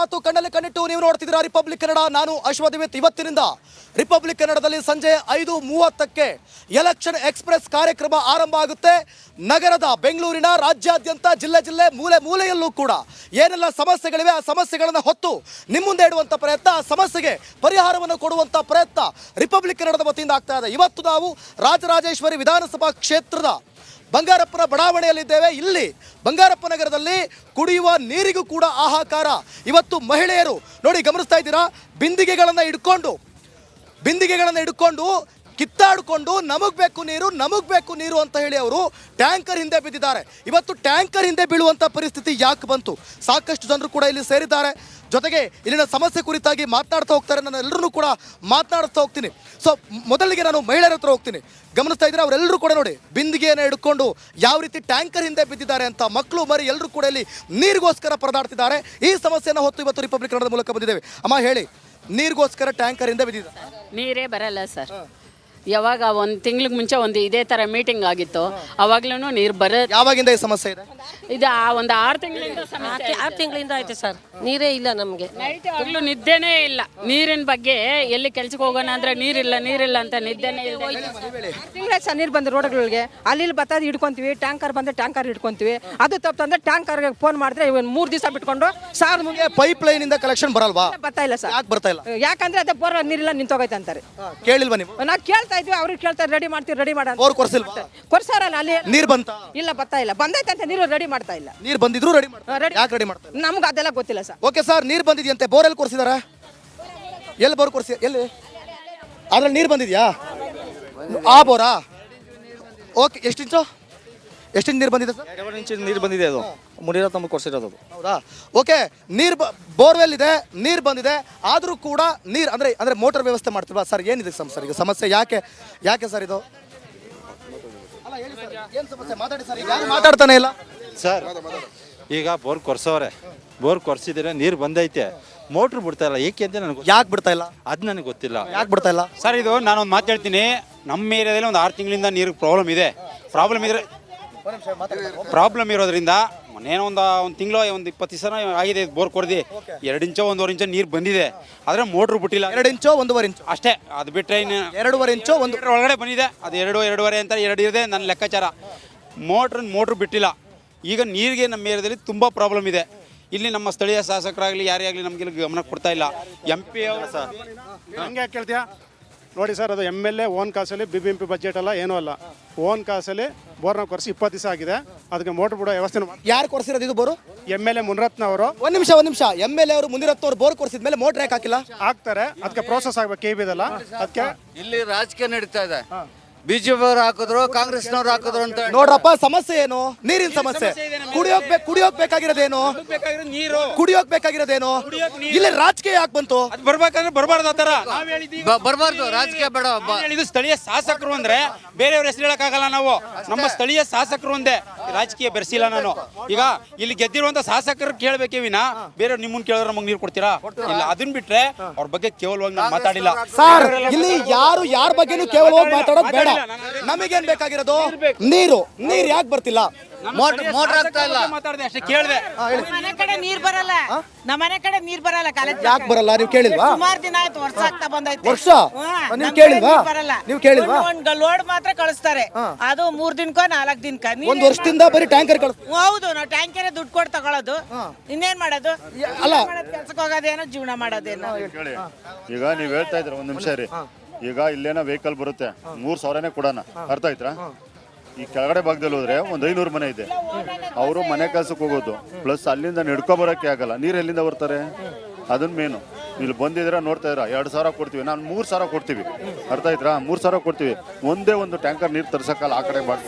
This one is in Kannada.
ಮಾತು ಕಣ್ಣಲ್ಲಿ ಕಣ್ಣಿಟ್ಟು ನೀವು ನೋಡ್ತಿದ್ದೀರಾ ರಿಪಬ್ಲಿಕ್ ಕನ್ನಡ. ನಾನು ಅಶ್ವಥ್. ಇವತ್ತಿನಿಂದ ರಿಪಬ್ಲಿಕ್ ಕನ್ನಡದಲ್ಲಿ ಸಂಜೆ 5:30ಕ್ಕೆ ಎಲೆಕ್ಷನ್ ಎಕ್ಸ್ಪ್ರೆಸ್ ಕಾರ್ಯಕ್ರಮ ಆರಂಭ ಆಗುತ್ತೆ. ನಗರದ ಬೆಂಗಳೂರಿನ ರಾಜ್ಯಾದ್ಯಂತ ಜಿಲ್ಲೆ ಮೂಲೆ ಮೂಲೆಯಲ್ಲೂ ಕೂಡ ಏನೆಲ್ಲ ಸಮಸ್ಯೆಗಳಿವೆ ಆ ಸಮಸ್ಯೆಗಳನ್ನು ಹೊತ್ತು ನಿಮ್ಮ ಮುಂದೆ ಇಡುವಂಥ ಪ್ರಯತ್ನ, ಆ ಸಮಸ್ಯೆಗೆ ಪರಿಹಾರವನ್ನು ಕೊಡುವಂಥ ಪ್ರಯತ್ನ ರಿಪಬ್ಲಿಕ್ ಕನ್ನಡದ ವತಿಯಿಂದ ಆಗ್ತಾ ಇದೆ. ಇವತ್ತು ನಾವು ರಾಜರಾಜೇಶ್ವರಿ ವಿಧಾನಸಭಾ ಕ್ಷೇತ್ರದ ಬಂಗಾರಪ್ಪನ ಬಡಾವಣೆಯಲ್ಲಿದ್ದೇವೆ. ಇಲ್ಲಿ ಬಂಗಾರಪ್ಪ ನಗರದಲ್ಲಿ ಕುಡಿಯುವ ನೀರಿಗೂ ಕೂಡ ಹಾಹಾಕಾರ. ಇವತ್ತು ಮಹಿಳೆಯರು ನೋಡಿ ಗಮನಿಸ್ತಾ ಇದ್ದೀರಾ, ಬಿಂದಿಗೆಗಳನ್ನು ಹಿಡ್ಕೊಂಡು ಕಿತ್ತಾಡಿಕೊಂಡು ನಮಗ್ ಬೇಕು ನೀರು ಅಂತ ಹೇಳಿ ಅವರು ಟ್ಯಾಂಕರ್ ಹಿಂದೆ ಬಿದ್ದಿದ್ದಾರೆ. ಇವತ್ತು ಟ್ಯಾಂಕರ್ ಹಿಂದೆ ಬೀಳುವಂಥ ಪರಿಸ್ಥಿತಿ ಯಾಕೆ ಬಂತು? ಸಾಕಷ್ಟು ಜನರು ಕೂಡ ಇಲ್ಲಿ ಸೇರಿದ್ದಾರೆ. ಜೊತೆಗೆ ಇಲ್ಲಿನ ಸಮಸ್ಯೆ ಕುರಿತಾಗಿ ಮಾತನಾಡ್ತಾ ಹೋಗ್ತಾರೆ. ನಾನು ಎಲ್ಲರೂ ಕೂಡ ಮಾತನಾಡ್ತಾ ಹೋಗ್ತೀನಿ. ಸೊ ಮೊದಲಿಗೆ ನಾನು ಮಹಿಳೆಯರ ಹತ್ರ ಹೋಗ್ತೀನಿ. ಗಮನಿಸ್ತಾ ಇದ್ರೆ ಅವರೆಲ್ಲರೂ ಕೂಡ ನೋಡಿ ಬಿಂದಿಗೆಯನ್ನು ಹಿಡ್ಕೊಂಡು ಯಾವ ರೀತಿ ಟ್ಯಾಂಕರ್ ಹಿಂದೆ ಬಿದ್ದಿದ್ದಾರೆ ಅಂತ. ಮಕ್ಕಳು ಮರಿ ಎಲ್ಲರೂ ಕೂಡ ಇಲ್ಲಿ ನೀರಿಗೋಸ್ಕರ ಪರದಾಡ್ತಿದ್ದಾರೆ. ಈ ಸಮಸ್ಯೆಯನ್ನು ಹೊತ್ತು ಇವತ್ತು ರಿಪಬ್ಲಿಕ್ ಕನ್ನಡದ ಮೂಲಕ ಬಂದಿದ್ದೇವೆ. ಅಮ್ಮ ಹೇಳಿ, ನೀರಿಗೋಸ್ಕರ ಟ್ಯಾಂಕರ್ ಹಿಂದೆ ಬಿದ್ದಿದ್ದಾರೆ? ನೀರೇ ಬರಲ್ಲ ಸರ್. ಯಾವಾಗ ಒಂದು ತಿಂಗ್ಳಿಗೆ ಮುಂಚೆ ಒಂದು ಇದೇ ಥರ ಮೀಟಿಂಗ್ ಆಗಿತ್ತು, ಅವಾಗ್ಲೂ ನೀರು ಬರೋದು. ಯಾವಾಗಿಂದ ಈ ಸಮಸ್ಯೆ ಇದೆ? ಇದು ಒಂದು 6 ತಿಂಗಳಿಂದ ಸಮಸ್ಯೆ. 6 ತಿಂಗಳಿಂದ ಆಯ್ತು ಸರ್, ನೀರೇ ಇಲ್ಲ ನಮಗೆ. ನೈಟ್ ಆಗಲೂ ನಿದ್ದೆನೇ ಇಲ್ಲ. ನೀರಿನ ಬಗ್ಗೆ ಎಲ್ಲಿ ಕೆಲ್ಸಕ್ಕೆ ಹೋಗೋಣ ಅಂದ್ರೆ ನೀರಿಲ್ಲ ಅಂತ ನಿದ್ದೆನೇ ಇಲ್ಲ. ತಿಂಗಳ ಸರ್ ನೀರು ಬಂದು ರೋಡ್ಗಳಿಗೆ ಅಲ್ಲಿ ಬತ್ತಾದ ಹಿಡ್ಕೊಂತೀವಿ. ಟ್ಯಾಂಕರ್ ಬಂದ್ರೆ ಟ್ಯಾಂಕರ್ ಹಿಡ್ಕೊಂತೀವಿ. ಅದು ತಪ್ಪು ಅಂದ್ರೆ ಟ್ಯಾಂಕರ್ಗೆ ಫೋನ್ ಮಾಡಿದ್ರೆ 3 ದಿವಸ ಬಿಟ್ಕೊಂಡು ಸಾರ್ ನಿಮಗೆ ಪೈಪ್ ಲೈನ್ ಇಂದ ಕಲೆಕ್ಷನ್ ಬರಲ್ವಾ? ಬರ್ತಾ ಇಲ್ಲ ಸರ್. ಯಾಕೆ ಬರ್ತಾ ಇಲ್ಲ? ಯಾಕಂದ್ರೆ ಅದೇ ಬೋರ್ ನೀರಿಲ್ಲ ನಿಂತೋಗೈತೆ ಅಂತಾರೆ. ಕೇಳಿಲ್ವಾ ನೀವು? ನಾವು ಕೇಳ್ತಾ ಇದ್ವಿ, ಅವ್ರಿಗೆ ಕೇಳ್ತಾರೆ ರೆಡಿ ಮಾಡ ಬೋರ್ ಕೊರ್ಸಿಲ್ವಾ? ಕೊರ್ಸಾರಲ್ಲ ಅಲ್ಲಿ ನೀರು ಬಂತ? ಇಲ್ಲ ಬರ್ತಾ ಇಲ್ಲ. ಬಂದೈತೆ ಅಂತ ನೀರು ರೆಡಿ ಮಾಡ್ತಾ ಇಲ್ಲ. ನೀರು ಬಂದಿದ್ರು ರೆಡಿ ಮಾಡ್ತಾರೆ. ಯಾಕೆ ರೆಡಿ ಮಾಡ್ತಾರೆ? ನಮ್ಗೆ ಅದೆಲ್ಲ ಗೊತ್ತಿಲ್ಲ ಸರ್. ಓಕೆ ಸರ್, ನೀರು ಬಂದಿದೆಯಂತೆ. ಬೋರ್ ಎಲ್ಲಿ ಕೊರ್ಸಿದಾರ? ಎಲ್ಲಿ ಬೋರ್ ಕೊರ್ಸಿ? ಎಲ್ಲಿ ಅದ್ರಲ್ಲಿ ನೀರು ಬಂದಿದ್ಯಾ? ಆ ಬೋರಾ? ಓಕೆ, ಎಷ್ಟು ಇಂಚು ನೀರು ಬಂದಿದೆ ಸರ್? 2 ಇಂಚ್ ನೀರು ಬಂದಿದೆ. ಅದು ಮುನಿರತ್ನ ನಮಗೆ ಕೊಡ್ಸಿರೋದು. ಹೌದಾ? ಓಕೆ, ನೀರು ಬೋರ್ವೆಲ್ ಇದೆ, ನೀರು ಬಂದಿದೆ. ಆದರೂ ಕೂಡ ನೀರು ಅಂದ್ರೆ ಮೋಟರ್ ವ್ಯವಸ್ಥೆ ಮಾಡ್ತಿಲ್ವಾ ಸರ್? ಏನಿದೆ ಸರ್ ಈಗ ಸಮಸ್ಯೆ? ಯಾಕೆ ಸರ್ ಇದು? ಏನು ಸಮಸ್ಯೆ? ಮಾತಾಡಿ ಸರ್. ಈಗ ಮಾತಾಡ್ತಾನೆ ಇಲ್ಲ ಸರ್. ಈಗ ಬೋರ್ ಕೊರ್ಸೋರೆ, ಬೋರ್ ಕೊರ್ಸಿದ್ರೆ ನೀರು ಬಂದೈತೆ, ಮೋಟ್ರ್ ಬಿಡ್ತಾ ಇಲ್ಲ. ಏಕೆ ಅಂತ ನನಗೆ ಯಾಕೆ ಬಿಡ್ತಾ ಇಲ್ಲ? ಅದು ನನಗೆ ಗೊತ್ತಿಲ್ಲ. ಯಾಕೆ ಬಿಡ್ತಾ ಇಲ್ಲ ಸರ್? ಇದು ನಾನೊಂದು ಮಾತು ಹೇಳ್ತೀನಿ. ನಮ್ಮ ಏರಿಯಾದಲ್ಲಿ ಒಂದು 6 ತಿಂಗಳಿಂದ ನೀರು ಪ್ರಾಬ್ಲಮ್ ಇರೋದ್ರಿಂದ ಮನೇನೋ ಒಂದು ತಿಂಗಳು ಒಂದು 20 ದಿವಸ ಆಗಿದೆ ಬೋರ್ ಕೊರ್ದಿ. 2 ಇಂಚೋ 1.5 ಇಂಚೋ ನೀರು ಬಂದಿದೆ, ಆದರೆ ಮೋಟ್ರ್ ಬಿಟ್ಟಿಲ್ಲ. 2 ಇಂಚೋ 1.5 ಇಂಚು ಅಷ್ಟೇ. ಅದು ಬಿಟ್ಟರೆ 2.5 ಇಂಚೋ ಒಳಗಡೆ ಬಂದಿದೆ. ಅದು 2.5 ಅಂತ 2 ಇದೆ ನನ್ನ ಲೆಕ್ಕಾಚಾರ. ಮೋಟ್ರ್ ಬಿಟ್ಟಿಲ್ಲ. ಈಗ ನೀರಿಗೆ ನಮ್ಮ ಏರಿಯಾದಲ್ಲಿ ತುಂಬ ಪ್ರಾಬ್ಲಮ್ ಇದೆ. ಇಲ್ಲಿ ನಮ್ಮ ಸ್ಥಳೀಯ ಶಾಸಕರಾಗಲಿ ಯಾರೇ ಆಗಲಿ ನಮಗೆ ಗಮನ ಕೊಡ್ತಾ ಇಲ್ಲ. MP ಅವರು ಸರ್ ಹಂಗೆ ಯಾಕೆ ಕೇಳ್ತೀಯಾ? ನೋಡಿ ಸರ್, ಅದು MLA ಓನ್ ಕಾಸಲ್ಲಿ BBMP ಬಜೆಟ್ ಅಲ್ಲ, ಏನೂ ಅಲ್ಲ. ಓನ್ ಕಾಸಲ್ಲಿ ಬೋರ್ನ ಕೊರೆಸಿ 20 ದಿವಸ ಆಗಿದೆ. ಅದಕ್ಕೆ ಮೋಟ್ರ್ ಬಿಡೋ ವ್ಯವಸ್ಥೆ ಯಾರು ಕೊರ್ಸಿರೋದು ಇದು ಬೋರು? MLA ಮುನಿರತ್ನ ಅವರು. ಒಂದ್ ನಿಮಿಷ. MLA ಅವರು ಮುನಿರತ್ನ ಅವರು ಬೋರ್ ಕೊರ್ಸಿದ ಮೇಲೆ ಮೋಟ್ರ್ ಯಾಕೆ ಹಾಕಿಲ್ಲ? ಹಾಕ್ತಾರೆ, ಅದಕ್ಕೆ ಪ್ರೋಸೆಸ್ ಆಗ್ಬೇಕು. KBದಲ್ಲ, ಅದಕ್ಕೆ ಇಲ್ಲಿ ರಾಜಕೀಯ ನಡೀತಾ ಇದೆ. BJP ಅವರು ಹಾಕಿದ್ರು, ಕಾಂಗ್ರೆಸ್ನವ್ರು ಹಾಕಿದ್ರು ಅಂತ. ನೋಡ್ರಪ್ಪ, ಸಮಸ್ಯೆ ಏನು? ನೀರಿನ ಸಮಸ್ಯೆ. ಕುಡಿಯೋಕ್ ಬೇಕಾಗಿರೋದೇನು? ಕುಡಿಯೋಕ್ ಬೇಕಾಗಿರೋದೇನು? ಇಲ್ಲಿ ರಾಜಕೀಯ ಯಾಕೆ ಬಂತು? ಅದು ಬರ್ಬೇಕಂದ್ರೆ ಬರಬಾರ್ದು. ಆ ಥರ ಬರಬಾರ್ದು, ರಾಜಕೀಯ ಬೇಡ. ಇದು ಸ್ಥಳೀಯ ಶಾಸಕರು ಅಂದ್ರೆ ಬೇರೆಯವ್ರ ಹೆಸರು ಹೇಳಕ್ಕಾಗಲ್ಲ. ನಾವು ನಮ್ಮ ಸ್ಥಳೀಯ ಶಾಸಕರು ಒಂದೇ, ರಾಜಕೀಯ ಬೆರೆಸಿಲ್ಲ ನಾನು. ಈಗ ಇಲ್ಲಿ ಗೆದ್ದಿರುವಂತ ಶಾಸಕರು ಕೇಳಬೇಕೇ ವಿನ ಬೇರೆಯವ್ರು ನಿಮ್ಮನ್ನ ಕೇಳಿದ್ರೆ ನಮಗೆ ನೀರು ಕೊಡ್ತೀರಾ? ಇಲ್ಲ. ಅದನ್ನ ಬಿಟ್ರೆ ಅವ್ರ ಬಗ್ಗೆ ಕೇವಲವಾಗಿ ನಾನು ಮಾತಾಡಿಲ್ಲ ಸರ್. ಇಲ್ಲಿ ಯಾರ ಬಗ್ಗೆನೂ ಕೇವಲವಾಗಿ ಮಾತಾಡೋದು ಬೇಡ. ನಮಗೇನ್ ಬೇಕಾಗಿರೋದು? ನೀರು ಯಾಕೆ ಬರ್ತಿಲ್ಲ? ಮೋಟರ್ ಆಗ್ತಾ ಇಲ್ಲ. ಮಾತಾಡಿದೆ ಅಷ್ಟೇ, ಕೇಳಿದೆ. ಮನೆ ಕಡೆ ನೀರ್ ಬರಲ್ಲ. ನಮ್ಮ ಮನೆ ಕಡೆ ನೀರ್ ಬರಲ್ಲ. ಕಾಲೇಜ್ ಯಾಕೆ ಬರಲ್ಲ? ನೀವು ಕೇಳಿಲ್ವಾ? ಸುಮಾರು ದಿನ ಆಯ್ತು, ವರ್ಷ ಆಗ್ತಾ ಬಂದೈತೆ. ವರ್ಷ ನೀವು ಕೇಳಿಲ್ವಾ? ನೀವು ಕೇಳಿಲ್ವಾ? ಒಂದು ಲೋಡ್ ಮಾತ್ರ ಕಳಿಸ್ತಾರೆ, ಅದು 3 ದಿನಕ್ಕೋ 4 ದಿನಕ್ಕ. 1 ವರ್ಷದಿಂದ ಬರೀ ಟ್ಯಾಂಕರ್ ಹೌದು, ನಾವು ಟ್ಯಾಂಕರ್ ದುಡ್ಡು ಕೊಟ್ಟು ತಗೊಳ್ಳೋದು. ಇನ್ನೇನ್ ಮಾಡೋದು? ಅಲ್ಲ, ಕೆಲ್ಸಕ್ಕೆ ಹೋಗೋದೇನೋ, ಜೀವನ ಮಾಡೋದೇನೋ. ಈಗ ನೀವ್ ಹೇಳ್ತಾ ಇದ್ರ 1 ನಿಮಿಷ ರೀ. ಈಗ ಇಲ್ಲೇನೋ ವೆಹಿಕಲ್ ಬರುತ್ತೆ, 3,000ನೇ ಕೊಡೋಣ. ಅರ್ಥ ಆಯ್ತಾ? ಈ ಕೆಳಗಡೆ ಭಾಗದಲ್ಲಿ ಹೋದ್ರೆ ಒಂದು 500 ಮನೆ ಇದೆ. ಅವರು ಮನೆ ಕೆಲಸಕ್ಕೆ ಹೋಗೋದು, ಪ್ಲಸ್ ಅಲ್ಲಿಂದ ನಡ್ಕೊಬರಕ್ಕೆ ಆಗಲ್ಲ. ನೀರು ಎಲ್ಲಿಂದ ಬರ್ತಾರೆ? ಅದನ್ನ ಮೇನು. ಇಲ್ಲಿ ಬಂದಿದ್ರೆ ನೋಡ್ತಾ ಇದ್ರ 2,000 ಕೊಡ್ತೀವಿ, ನಾನು 3,000 ಕೊಡ್ತೀವಿ. ಅರ್ಥ ಆಯ್ತಾ? 3,000 ಕೊಡ್ತೀವಿ. ಒಂದೇ ಒಂದು ಟ್ಯಾಂಕರ್ ನೀರು ತರ್ಸಕ್ಕಲ್ಲ ಆ ಕಡೆ ಭಾಗ.